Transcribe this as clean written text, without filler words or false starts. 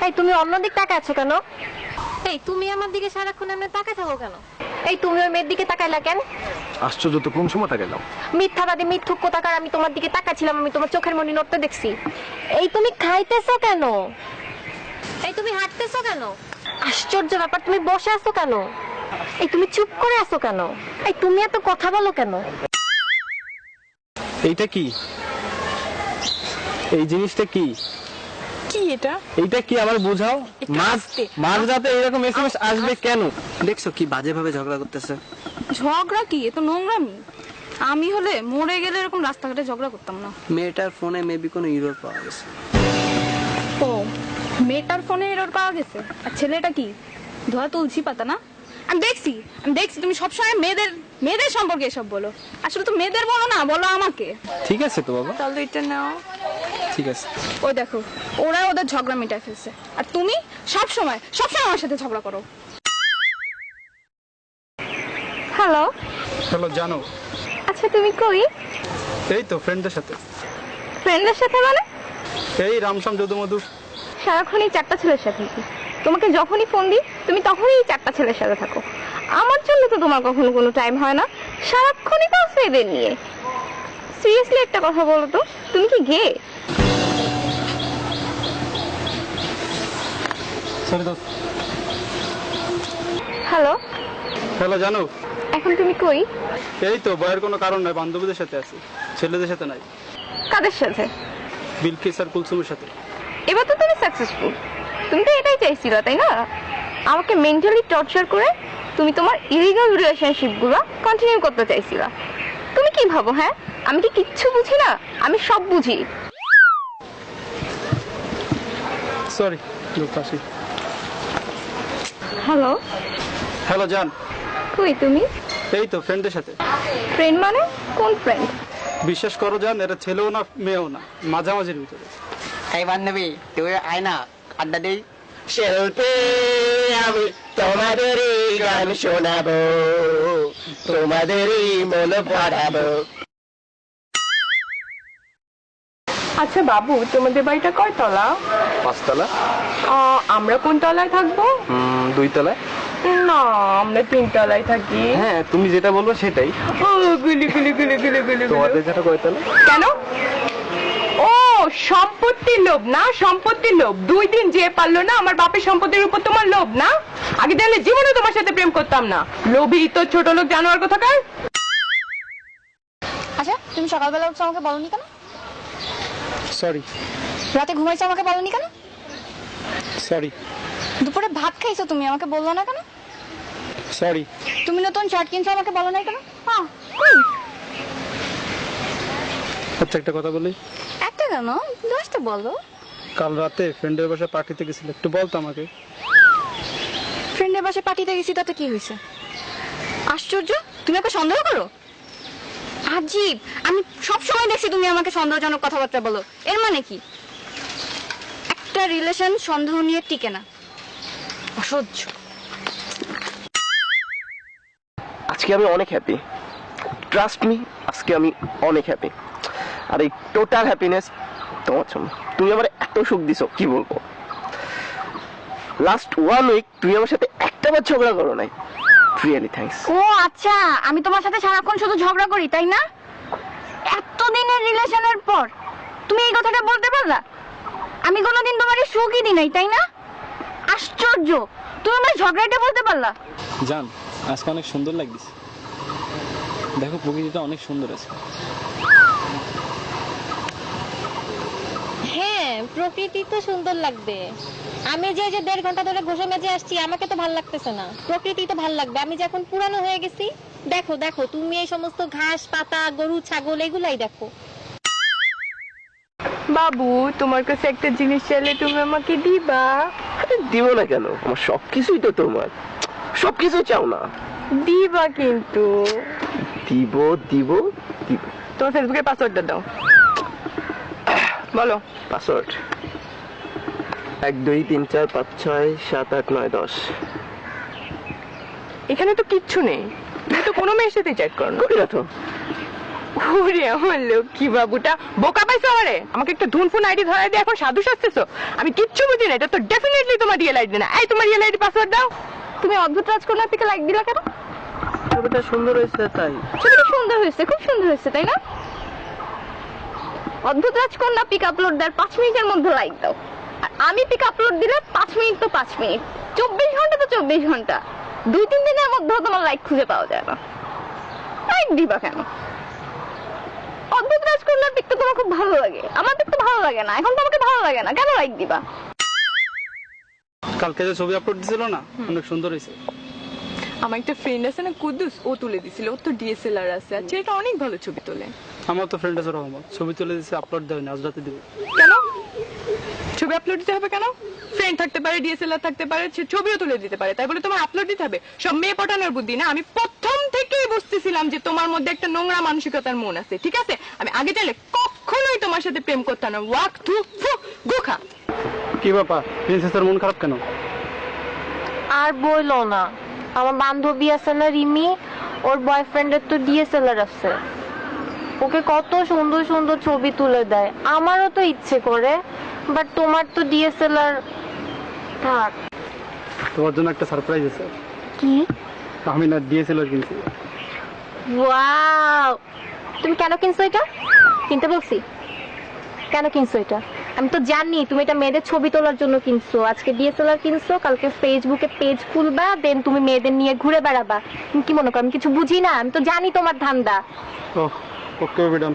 এই তুমি অন্যদিকে তাকায় আছো কেন? এই তুমি আমার দিকে সারাক্ষণ এমনি তাকায় থাকো কেন? এই তুমি ওই মেয়ের দিকে তাকাইলা কেন? আশ্চর্য, তো কোন সময় তাকাইলাম? মিথ্যাবাদী মিথ্যুক কোথাকার, আমি তোমার দিকে তাকাচ্ছিলাম, আমি তোমার চোখের মনি নড়তে দেখছি। এই তুমি খাইতেছো কেন? এই তুমি হাঁটতেছো কেন? আশ্চর্য ব্যাপার, তুমি বসে আছো কেন? এই তুমি চুপ করে আছো কেন? এই তুমি এত কথা বলো কেন? এইটা কি? এই জিনিসটা কি? কি এটা? এইটা কি আমার বুঝাও। মাঝ রাতে এরকম এসএমএস আসবে কেন? দেখছো কি বাজে ভাবে ঝগড়া করতেছে। ঝগড়া কি? এ তো নোংরামি। আমি হলে মরে গেলে এরকম রাস্তাঘাটে ঝগড়া করতাম না। মেয়েটার ফোনে মেবি কোনো ইরর পাওয়া গেছে। ও, মেয়েটার ফোনে এরর পাওয়া গেছে। আর ছেলেটা কি ধোয়া তুলসী পাতা না? আমি দেখছি তুমি সবসময় মেয়েদের সম্পর্কে এসব বলো। আসলে তো মেয়েদের বলো না, বলো আমাকে। ঠিক আছে তো বাবা, তাহলে এটা নাও। ঠিক আছে। ওই দেখো, ওরা ওদের ঝগড়া মিটায় ফেলছে, আর তুমি সবসময় আমার সাথে ঝগড়া করো। হ্যালো হ্যালো, জানো? আচ্ছা তুমি কই? এই তো ফ্রেন্ডদের সাথে। ফ্রেন্ডের সাথে মানে? এই রামসাম যদুমধু। সারাক্ষণ এই চারটা ছেলের সাথে। তোমাকে যখনই ফোন দিই তুমি তখনই এই চারটা ছেলের সাথে থাকো। আমার জন্য তো তোমার কখনো কোনো টাইম হয় না, সারাক্ষণই তো আছে এদের নিয়ে। সিরিয়াসলি একটা কথা বলো তো, তুমি কি গে? সরি দোস্ত। হ্যালো হ্যালো, জানো? এখন তুমি কই? এই তো বয়ের কোনো কারণ নাই, বান্ধবীদের সাথে আছি, ছেলেদের সাথে নাই। কাদের সাথে? বিলকিস আর কুলসুমের সাথে। এবার তো তুমি সাকসেসফুল। তুমি তো এটাই চাইছিল তাই না? আমাকে মেন্টালি টর্চার করে তুমি তোমার ইলিগাল রিলেশনশিপ গুলো কন্টিনিউ করতে চাইছিলা। তুমি কি ভাবো হ্যাঁ আমি কি কিচ্ছু বুঝি না? আমি সব বুঝি। সরি আসি। হ্যালো হ্যালো জান, কই তুমি? এই তো ফ্রেন্ডদের সাথে। ফ্রেন্ড মানে কোন ফ্রেন্ড? বিশ্বাস করো জান, এটা ছেলেও না মেয়েও না, মাঝামাঝির ভিতরে। এই বান্ধবী তুই আয় না, আড্ডা দেই। শিল্পী আমি তোমাদেরই গান শোনাবো, তোমাদেরই মন পড়াবো। আচ্ছা বাবু, তোমাদের বাড়িটা কয় তলা? 5 তলা। আমরা কোন তলায় থাকবো? 2 তলায়। না, আমরা 3 তলায় থাকি। হ্যাঁ, তুমি যেটা বলবো সেটাই। ও গুলি গুলি গুলি গুলি গুলি। তোমাদের যেটা কয় তলা? কেন? ও সম্পত্তির লোভ না, সম্পত্তির লোভ। 2 দিন যে পারলো না আমার বাপের সম্পত্তির উপর তোমার লোভ না? আগে তাহলে জীবনে তোমার সাথে প্রেম করতাম না। লোভী তো ছোট লোক জানোয়ার কোথাকার। আচ্ছা তুমি সকালবেলা উঠছো আমাকে বলনি কেন? সরি। রাতে ঘুমাইছো আমাকে বলনি কেন? সরি। দুপুরে ভাত খাইছো তুমি আমাকে বললো না কেন? সরি। তুমি নতুন শার্ট কিনছো আমাকে বলো নাই কেন? আচ্ছা একটা কথা বলি। একটা কেন, 10টা বলো। কাল রাতে ফ্রেন্ডের বাসায় পার্টিতে গেছিল, একটু বলতো আমাকে। ফ্রেন্ডের বাসায় পার্টিতে গেছি তাতে কি হয়েছে? আশ্চর্য, তুমি আমাকে সন্দেহ করো? আজীব, আমি সব সময় দেখছি তুমি আমাকে সন্দেহজনক কথাবার্তা বলো। এর মানে কি? একটা রিলেশন সন্দেহ নিয়ে টিকে না। অসহ্য। আজকে আমি অনেক হ্যাপি, ট্রাস্ট মি, আজকে আমি অনেক হ্যাপি। আর এই টোটাল হ্যাপিনেস তোমার জন্য। তুমি আমার এত সুখ দিছো কি বলবো। লাস্ট 1 উইক তুমি আমার সাথে একটাবার ঝগড়া করো নাই। Really thanks. ও আচ্ছা, আমি তোমার সাথে সারাক্ষণ শুধু ঝগড়া করি তাই না? এতদিনের রিলেশনের পর তুমি এই কথাটা বলতে পারলা? আমি কোনোদিন তোমার সুখই দিই নাই তাই না? আশ্চর্য, তুমি আমার ঝগড়াটা বলতে পারলা? জান, আজকে অনেক সুন্দর লাগছে। দেখো প্রকৃতিটা অনেক সুন্দর আছে। হ্যাঁ প্রকৃতি তো সুন্দর লাগবে। আমি যে 1.5 ঘন্টা ধরে ঘষে মেজে আসছি, আমাকে তো ভাল লাগতেছে না। প্রকৃতি তো ভাল লাগবে, আমি যে এখন পুরানো হয়ে গেছি। দেখো দেখো তুমি এই সমস্ত ঘাস পাতা গরু ছাগল এগুলাই দেখো। বাবু, তোমার কাছে একটা জিনিস চাইলে তুমি আমাকে দিবা? দিব না কেন, আমার সবকিছুই তো তোমার। সবকিছু চাও না? দিবা কিন্তু। দিব দিব দিব। তোমার ফেসবুকের পাসওয়ার্ডটা দাও। বলো পাসওয়ার্ড 1 2 3 4 5 6 7 8 9 10। এখানে তো কিচ্ছু নেই। তুমি তো কোনো মেয়ের সাথে চ্যাট করো না। করি না তো। ওরে আমার লক্ষ্মী বাবুটা, বোকা পাইছো আমারে? আমাকে একটা ধুনফুন আইডি ধরাই দিয়ে এখন সাধু সাজতেছো? আমি কিচ্ছু বুঝি না, এটা তো ডেফিনেটলি তোমার রিয়েল আইডি না। এই তোমার রিয়েল আইডি পাসওয়ার্ড দাও। তুমি অদ্ভুত রাজকন্যার পিকে লাইক দিলা কেন? ছবিটা সুন্দর হয়েছে তাই। ছবিটা সুন্দর হয়েছে, খুব সুন্দর হয়েছে, তাই না? অদ্ভুত রাজকন্যা পিক আপলোড দেওয়ার 5 মিনিটের মধ্যে লাইক দাও, আর আমি পিক আপলোড দিলে 5 মিনিট তো 5 মিনিট, 24 ঘন্টা তো 24 ঘন্টা, 2-3 দিনের মধ্যেও তোমার লাইক খুঁজে পাওয়া যায় না। লাইক দিবা কেন? অদ্ভুত রাজকন্যার পিক তো তোমার খুব ভালো লাগে, আমার পিক তো ভালো লাগে না, এখন তো আমাকে ভালো লাগে না, কেন লাইক দিবা? কালকে যে ছবি আপলোড দিছিল না, অনেক সুন্দর হয়েছে। আমার একটা ফ্রেন্ড আছে না, কুদ্দুস, ও তুলে দিছিল। ওর তো ডিএসএলআর আছে, আর ছেলেটা অনেক ভালো ছবি তোলে। আমার তো ফ্রেন্ড আছে রহমত, ছবি তুলে দিচ্ছে, আপলোড দেয় না, আজ রাতে দিবে। কেন ছবি আপলোড দিতে হবে? কেন? ফ্রেন্ড থাকতে পারে, ডিএসএলআর থাকতে পারে, সে ছবিও তুলে দিতে পারে, তাই বলে তোমার আপলোড দিতে হবে? সব মেয়ে পটানোর বুদ্ধি না। আমি প্রথম থেকেই বুঝতেছিলাম যে তোমার মধ্যে একটা নোংরা মানসিকতার মন আছে, ঠিক আছে? আমি আগে চাইলে কখনোই তোমার সাথে প্রেম করতাম না। ওয়াক থু ফু গোখা। কি ব্যাপার, প্রিন্সেসের মন খারাপ কেন? আর বইলো না, আমার বান্ধবী আছে না রিমি, ওর বয়ফ্রেন্ডের তো ডিএসএলআর আছে, ওকে কত সুন্দর সুন্দর ছবি তুলে দেয়। আমারও তো ইচ্ছে করে, বাট তোমার তো ডিএসএলআর থাক। তোমার জন্য একটা সারপ্রাইজ আছে। কি? আমি না ডিএসএলআর কিনছি। ওয়াও, তুমি কেন কিনছো এটা? কিনতে বলছি? কেন কিনছো এটা? আমি তো জানি তুমি এটা মেয়েদের ছবি তোলার জন্য কিনছো। আজকে ডিএসএলআর কিনছো, কালকে ফেসবুকে পেজ খুলবা, দেন তুমি মেয়েদের নিয়ে ঘুরে বেড়াবা। তুমি কি মনে করো আমি কিছু বুঝি না? আমি তো জানি তোমার ধান্দা। ওহ, ওকে বেডাম।